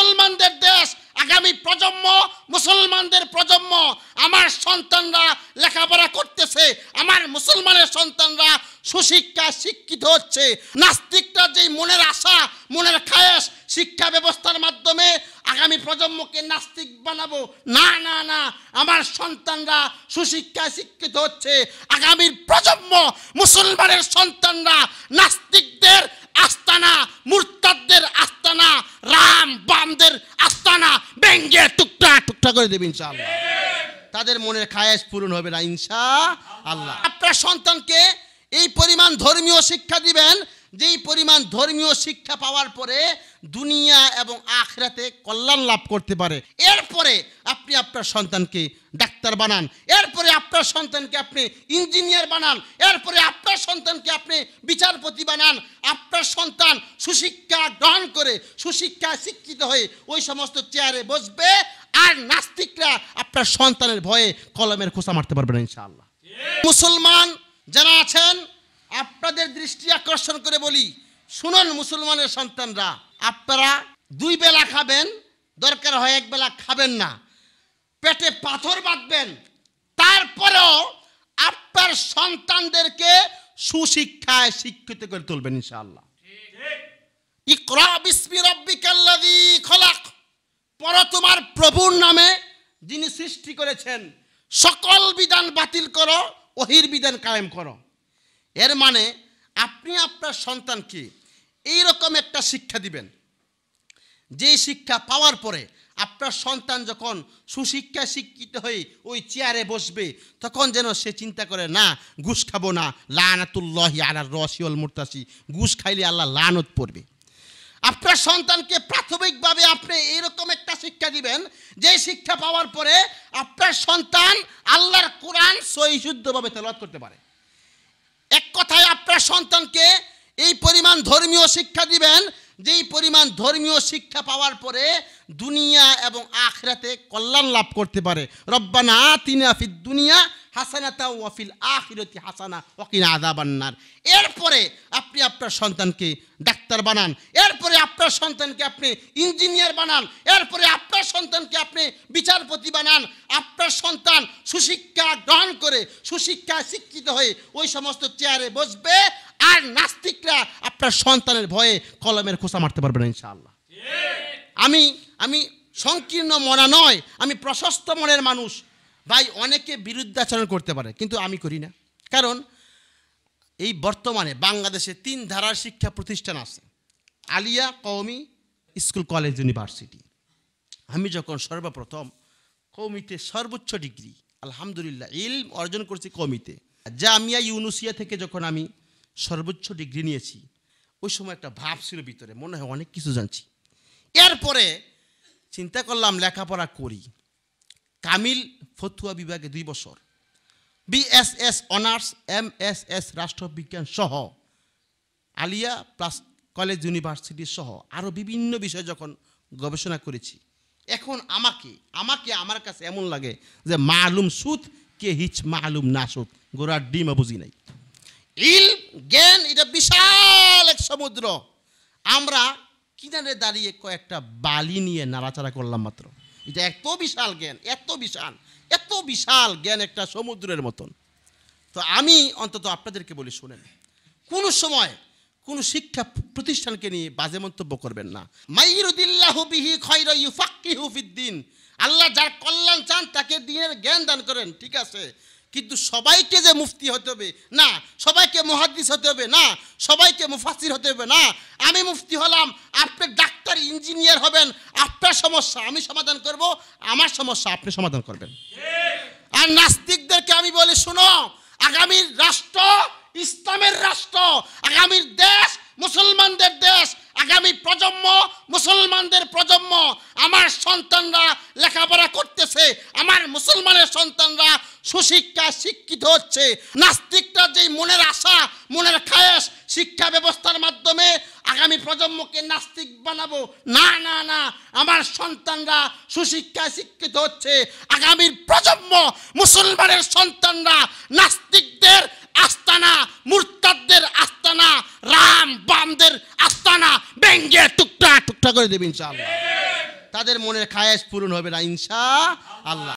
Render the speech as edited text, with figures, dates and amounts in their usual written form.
মুসলমানদের দেশ, আগামী প্রজন্ম, মুসলমানদের প্রজন্ম, আমার সন্তানরা লেখাপড়া করতেছে, আমার মুসলমানের সন্তানরা সুশিক্ষা শিক্ষিত হচ্ছে। নাস্তিকরা যেই মনের আশা, মনের খায়েশ, শিক্ষা ব্যবস্থার মাধ্যমে আগামী প্রজন্মকে নাস্তিক বানাবো, না না না, আমার সন্তানরা সুশিক্ষা শিক্ষিত হচ্ছে। আগামীর প্রজন্ম, মুসলমানের সন্তানরা নাস্তিকদের আস্তানা, মুরতাদদের আস্তানা, রাম বামদের আস্তানা ভেঙে টুকরা টুকরা করে দেবে ইনশাআল্লাহ। তাদের মনের খায়েশ পূরণ হবে না ইনশাআল্লাহ। আপনার সন্তানকে এই পরিমাণ ধর্মীয় শিক্ষা দিবেন, যেই পরিমাণ ধর্মীয় শিক্ষা পাওয়ার পরে দুনিয়া এবং আখিরাতে কল্যাণ লাভ করতে পারে। এরপরে আপনি আপনার সন্তানকে ডাক্তার বানান, এরপরে আপনার সন্তানকে আপনি ইঞ্জিনিয়ার বানান, এরপরে আপনার সন্তানকে আপনি বিচারপতি বানান। আপনার সন্তান সুশিক্ষা গ্রহণ করে, সুশিক্ষা শিক্ষিত হয়ে ওই সমস্ত চেয়ারে বসবে, আর নাস্তিকরা আপনার সন্তানের ভয়ে কলমের খোসা মারতে পারবে না ইনশাআল্লাহ। মুসলমান যারা আছেন, আপনাদের দৃষ্টি আকর্ষণ করে বলি, শুনুন মুসলমানের সন্তানরা, আপনারা 2 বেলা খাবেন, দরকার হয় 1 বেলা খাবেন না, পেটে পাথর বাঁধবেন, তারপরেও আপনার সন্তানদেরকে সুশিক্ষায় শিক্ষিত করে তুলবেন ইনশাআল্লাহ। ইকরা বিসমি রাব্বিকাল্লাযী খলাক, পড়ো তোমার প্রভুর নামে যিনি সৃষ্টি করেছেন, সকল বিধান বাতিল করো, ওহির বিধান কায়েম করো। এর মানে আপনি আপনার সন্তানকে এইরকম একটা শিক্ষা দিবেন, যেই শিক্ষা পাওয়ার পরে আপনার সন্তান যখন সুশিক্ষা শিক্ষিত হয়ে ওই চেয়ারে বসবে, তখন যেন সে চিন্তা করে, না ঘুষ খাবো না, লানাতুল্লাহি আলার রসি ওয়াল মুরতাসি, ঘুষ খাইলে আল্লাহ লানত পড়বে। আপনার সন্তানকে প্রাথমিকভাবে আপনি এইরকম একটা শিক্ষা দিবেন, যে শিক্ষা পাওয়ার পরে আপনার সন্তান আল্লাহর কোরআন সহি শুদ্ধভাবে তেলাওয়াত করতে পারে। এক কথায় আপনার সন্তানকে এই পরিমাণ ধর্মীয় শিক্ষা দিবেন, যেই পরিমাণ ধর্মীয় শিক্ষা পাওয়ার পরে দুনিয়া এবং আখিরাতে কল্যাণ লাভ করতে পারে। রব্বানা আতিনা ফিদ দুনিয়া হাসানাতা ওয়া ফিল আখিরাতি হাসানা ওয়া কিনা আযাবান্নার। এরপরে আপনি আপনার সন্তানকে ডাক্তার বানান, এরপরে আপনার সন্তানকে আপনি ইঞ্জিনিয়ার বানান, এরপরে আপনার সন্তানকে আপনি বিচারপতি বানান। আপনার সন্তান সুশিক্ষা গ্রহণ করে, সুশিক্ষা শিক্ষিত হয়ে ওই সমস্ত চেয়ারে বসবে, আর নাস্তিকরা আপনার সন্তানের ভয়ে কলমের খোসা মারতে পারবে না ইনশাআল্লাহ। আমি সংকীর্ণ মনা নয়, আমি প্রশস্ত মনের মানুষ। ভাই, অনেকে বিরুদ্ধাচরণ করতে পারে, কিন্তু আমি করি না। কারণ এই বর্তমানে বাংলাদেশে 3 ধারার শিক্ষা প্রতিষ্ঠান আছে, আলিয়া, কওমি, স্কুল, কলেজ, ইউনিভার্সিটি। আমি যখন সর্বপ্রথম কওমিতে সর্বোচ্চ ডিগ্রি আলহামদুলিল্লাহ ইলম অর্জন করছি কওমিতে, জামিয়া ইউনুসিয়া থেকে যখন আমি সর্বোচ্চ ডিগ্রি নিয়েছি, ওই সময় একটা ভাব ছিল ভিতরে, মনে হয় অনেক কিছু জানছি। এরপরে চিন্তা করলাম লেখাপড়া করি, কামিল ফতুয়া বিভাগে 2 বছর, বিএসএস অনার্স, এমএসএস রাষ্ট্রবিজ্ঞান সহ, আলিয়া প্লাস কলেজ ইউনিভার্সিটি সহ আরও বিভিন্ন বিষয় যখন গবেষণা করেছি, এখন আমাকে আমার কাছে এমন লাগে যে মালুম সুদ কে হিচ মালুম না সুদ, গোড়ার ডিম বুঝি নাই। ইলম জ্ঞান এটা বিশাল এক সমুদ্র, আমরা কিনারে দাঁড়িয়ে কয়েকটা বালি নিয়ে নাড়াচাড়া করলাম মাত্র। এটা এত বিশাল জ্ঞান, এত বিশাল জ্ঞান একটা সমুদ্রের মতন। তো আমি অন্তত আপনাদেরকে বলি, শুনেন, কোনো সময় কোনো শিক্ষা প্রতিষ্ঠানকে নিয়ে বাজে মন্তব্য করবেন না। মাইয়ুরিদিল্লাহু বিহি খায়রান ইউফাক্কিহু ফিদ্দিন, আল্লাহ যার কল্যাণ চান তাকে দ্বীনের জ্ঞান দান করেন, ঠিক আছে, কিন্তু সবাইকে যে মুফতি হতে হবে না, সবাইকে মুহাদ্দিস হতে হবে না, সবাইকে মুফাসসির হতে হবে না। আমি মুফতি হলাম, আপনি ডাক্তার ইঞ্জিনিয়ার হবেন, আপনার সমস্যা আমি সমাধান করব, আমার সমস্যা আপনি সমাধান করবেন। আর নাস্তিকদেরকে আমি বলি, শোনো, আগামীর রাষ্ট্র ইসলামের রাষ্ট্র, আগামীর দেশ মুসলমানদের দেশ, আগামী প্রজন্ম মুসলমানদের প্রজন্ম। আমার সন্তানরা লেখাপড়া করতেছে, আমার মুসলমানের সন্তানরা সুশিক্ষা শিক্ষিত হচ্ছে। নাস্তিকরা যেই মনের আশা, মনের খায়েশ, শিক্ষা ব্যবস্থার মাধ্যমে আগামী প্রজন্মকে নাস্তিক বানাবো, না না না, আমার সন্তানরা সুশিক্ষা শিক্ষিত হচ্ছে। আগামীর প্রজন্ম মুসলমানের সন্তানরা নাস্তিকদের আস্তানা, মুরতাদদের আস্তানা, রাম বামদের আস্তানা ভেঙে টুকরা টুকরা করে দেবে ইনশাআল্লাহ। তাদের মনের খায়েশ পূরণ হবে না ইনশা আল্লাহ।